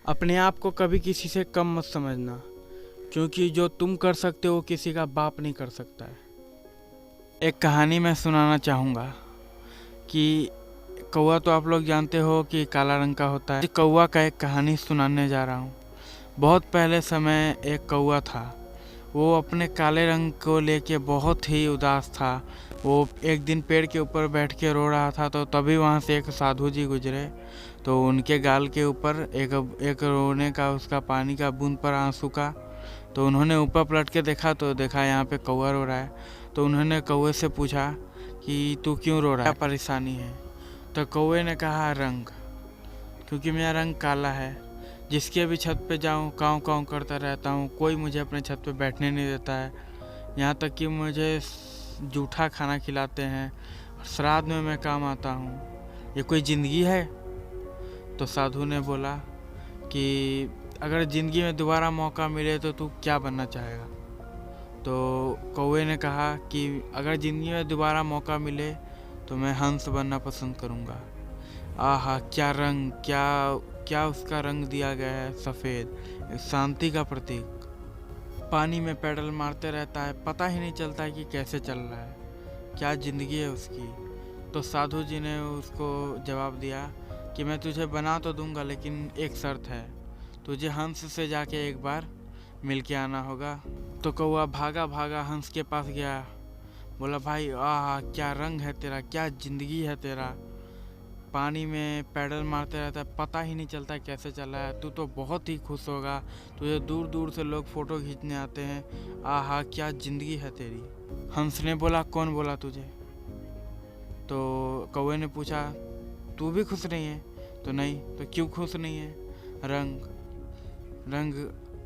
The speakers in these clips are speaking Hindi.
अपने आप को कभी किसी से कम मत समझना, क्योंकि जो तुम कर सकते हो किसी का बाप नहीं कर सकता है। एक कहानी मैं सुनाना चाहूँगा कि कौवा तो आप लोग जानते हो कि काला रंग का होता है। कौवा का एक कहानी सुनाने जा रहा हूँ। बहुत पहले समय एक कौवा था। वो अपने काले रंग को लेके बहुत ही उदास था। वो एक दिन पेड़ के ऊपर बैठ के रो रहा था, तो तभी वहाँ से एक साधु जी गुजरे। तो उनके गाल के ऊपर एक रोने का उसका पानी का बूंद पर आंसू का। तो उन्होंने ऊपर पलट के देखा, तो देखा यहाँ पे कौवा रो रहा है। तो उन्होंने कौवे से पूछा कि तू क्यों रो रहा है, क्या परेशानी है। तो कौवे ने कहा रंग, क्योंकि मेरा रंग काला है। जिसके भी छत पे जाऊँ काँव काँव करता रहता हूँ, कोई मुझे अपने छत पे बैठने नहीं देता है। यहाँ तक कि मुझे जूठा खाना खिलाते हैं, श्राद्ध में मैं काम आता हूँ। ये कोई ज़िंदगी है? तो साधु ने बोला कि अगर ज़िंदगी में दोबारा मौका मिले तो तू क्या बनना चाहेगा। तो कौवे ने कहा कि अगर ज़िंदगी में दोबारा मौका मिले तो मैं हंस बनना पसंद करूँगा। आहा, क्या रंग, क्या क्या उसका रंग दिया गया है, सफ़ेद, शांति का प्रतीक। पानी में पैडल मारते रहता है, पता ही नहीं चलता है कि कैसे चल रहा है, क्या ज़िंदगी है उसकी। तो साधु जी ने उसको जवाब दिया कि मैं तुझे बना तो दूंगा, लेकिन एक शर्त है, तुझे हंस से जाके एक बार मिल के आना होगा। तो कौवा भागा भागा हंस के पास गया। बोला भाई, आह क्या रंग है तेरा, क्या ज़िंदगी है तेरा, पानी में पैडल मारते रहता है, पता ही नहीं चलता कैसे चल रहा है, तू तो बहुत ही खुश होगा, तुझे दूर दूर से लोग फ़ोटो खींचने आते हैं, आहा क्या ज़िंदगी है तेरी। हंस ने बोला कौन बोला तुझे। तो कौवे ने पूछा तू भी खुश नहीं है। तो नहीं। तो क्यों खुश नहीं है। रंग रंग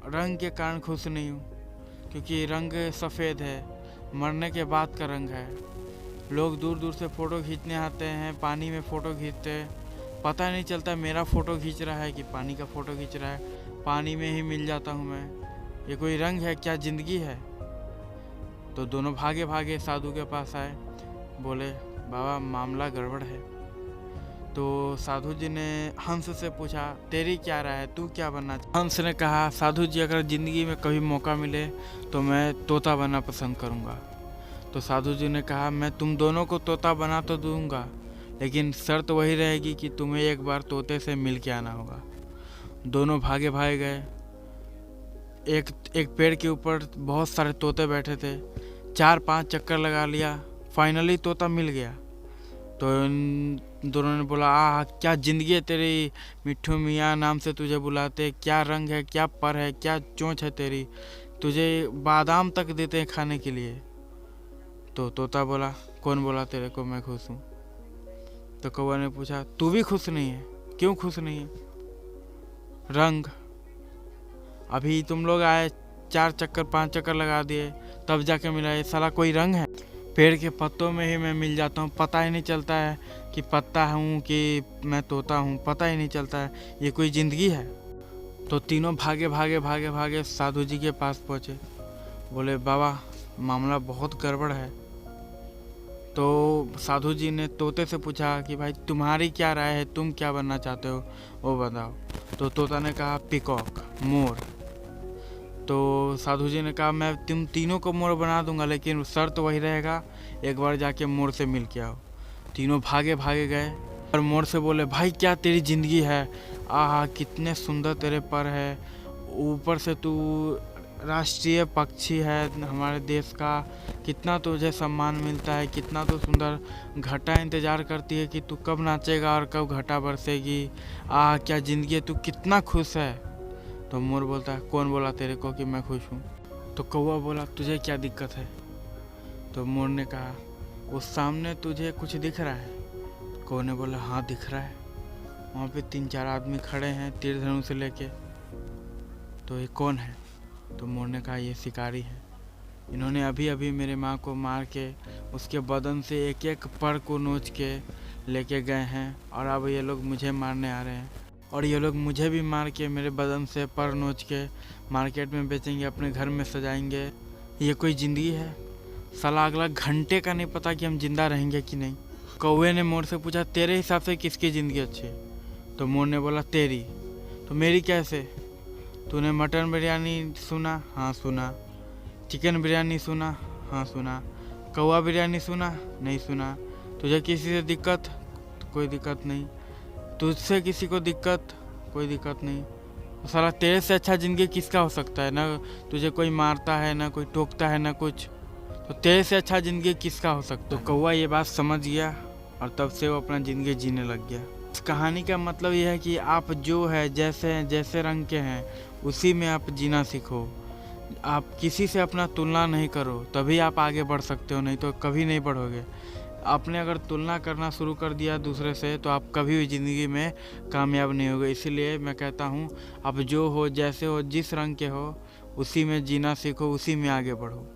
रंग के कारण खुश नहीं हूँ, क्योंकि रंग सफ़ेद है, मरने के बाद का रंग है। लोग दूर दूर से फ़ोटो खींचने आते हैं, पानी में फ़ोटो खींचते हैं, पता नहीं चलता मेरा फ़ोटो खींच रहा है कि पानी का फ़ोटो खींच रहा है, पानी में ही मिल जाता हूँ मैं। ये कोई रंग है, क्या ज़िंदगी है। तो दोनों भागे भागे साधु के पास आए, बोले बाबा मामला गड़बड़ है। तो साधु जी ने हंस से पूछा तेरी क्या राय है, तू क्या बनना चाहता। हंस ने कहा साधु जी, अगर ज़िंदगी में कभी मौका मिले तो मैं तोता बनना पसंद करूँगा। तो साधु जी ने कहा मैं तुम दोनों को तोता बना तो दूंगा, लेकिन शर्त वही रहेगी कि तुम्हें एक बार तोते से मिल के आना होगा। दोनों भागे भागे गए। एक एक पेड़ के ऊपर बहुत सारे तोते बैठे थे, 4-5 चक्कर लगा लिया, फाइनली तोता मिल गया। तो इन दोनों ने बोला आह क्या ज़िंदगी है तेरी, मिट्ठू मियाँ नाम से तुझे बुलाते, क्या रंग है, क्या पर है, क्या चोंच है तेरी, तुझे बादाम तक देते हैं खाने के लिए। तो तोता बोला कौन बोला तेरे को मैं खुश हूँ। तो कौवा ने पूछा तू भी खुश नहीं है, क्यों खुश नहीं है। रंग, अभी तुम लोग आए, 4 चक्कर 5 चक्कर लगा दिए, तब जाके मिला, ये साला कोई रंग है। पेड़ के पत्तों में ही मैं मिल जाता हूँ, पता ही नहीं चलता है कि पत्ता हूँ कि मैं तोता हूँ, पता ही नहीं चलता है, ये कोई ज़िंदगी है। तो तीनों भागे भागे भागे भागे साधु जी के पास पहुँचे। बोले बाबा मामला बहुत गड़बड़ है। तो साधु जी ने तोते से पूछा कि भाई तुम्हारी क्या राय है, तुम क्या बनना चाहते हो, वो बताओ। तो तोता ने कहा पिकॉक, मोर। तो साधु जी ने कहा मैं तुम तीनों को मोर बना दूंगा, लेकिन शर्त वही रहेगा, एक बार जाके मोर से मिल के आओ। तीनों भागे भागे गए और मोर से बोले भाई क्या तेरी ज़िंदगी है, आहा कितने सुंदर तेरे पर है, ऊपर से तू राष्ट्रीय पक्षी है हमारे देश का, कितना तुझे सम्मान मिलता है, कितना तो सुंदर, घटा इंतज़ार करती है कि तू कब नाचेगा और कब घटा बरसेगी, क्या ज़िंदगी है, तू कितना खुश है। तो मोर बोलता है कौन बोला तेरे को कि मैं खुश हूँ। तो कौवा बोला तुझे क्या दिक्कत है। तो मोर ने कहा वो सामने तुझे कुछ दिख रहा है। कौवे ने बोला हाँ दिख रहा है, वहाँ पे 3-4 आदमी खड़े हैं तीर धनुष लेके। तो ये कौन है। तो मोर ने कहा ये शिकारी है, इन्होंने अभी अभी मेरे माँ को मार के उसके बदन से एक एक पर को नोच के लेके गए हैं, और अब ये लोग मुझे मारने आ रहे हैं, और ये लोग मुझे भी मार के मेरे बदन से पर नोच के मार्केट में बेचेंगे, अपने घर में सजाएंगे। ये कोई ज़िंदगी है। साला अगला घंटे का नहीं पता कि हम जिंदा रहेंगे कि नहीं। कौवे ने मोर से पूछा तेरे हिसाब से किसकी ज़िंदगी अच्छी है। तो मोर ने बोला तेरी। तो मेरी कैसे? तूने मटन बिरयानी सुना? हाँ सुना। चिकन बिरयानी सुना? हाँ सुना। कौवा बिरयानी सुना? नहीं सुना। तुझे किसी से दिक्कत? तो कोई दिक्कत नहीं। तुझसे किसी को दिक्कत? कोई दिक्कत नहीं। तो साला तेरे से अच्छा ज़िंदगी किसका हो सकता है? ना तुझे कोई मारता है, ना कोई टोकता है, ना कुछ। तो तेरे से अच्छा ज़िंदगी किसका हो सकता है? तो कौवा ये बात समझ गया और तब से वो अपना ज़िंदगी जीने लग गया। इस कहानी का मतलब यह है कि आप जो है, जैसे हैं, जैसे रंग के हैं, उसी में आप जीना सीखो। आप किसी से अपना तुलना नहीं करो, तभी आप आगे बढ़ सकते हो, नहीं तो कभी नहीं बढ़ोगे। आपने अगर तुलना करना शुरू कर दिया दूसरे से तो आप कभी भी ज़िंदगी में कामयाब नहीं होगे। इसीलिए मैं कहता हूँ, आप जो हो, जैसे हो, जिस रंग के हो, उसी में जीना सीखो, उसी में आगे बढ़ो।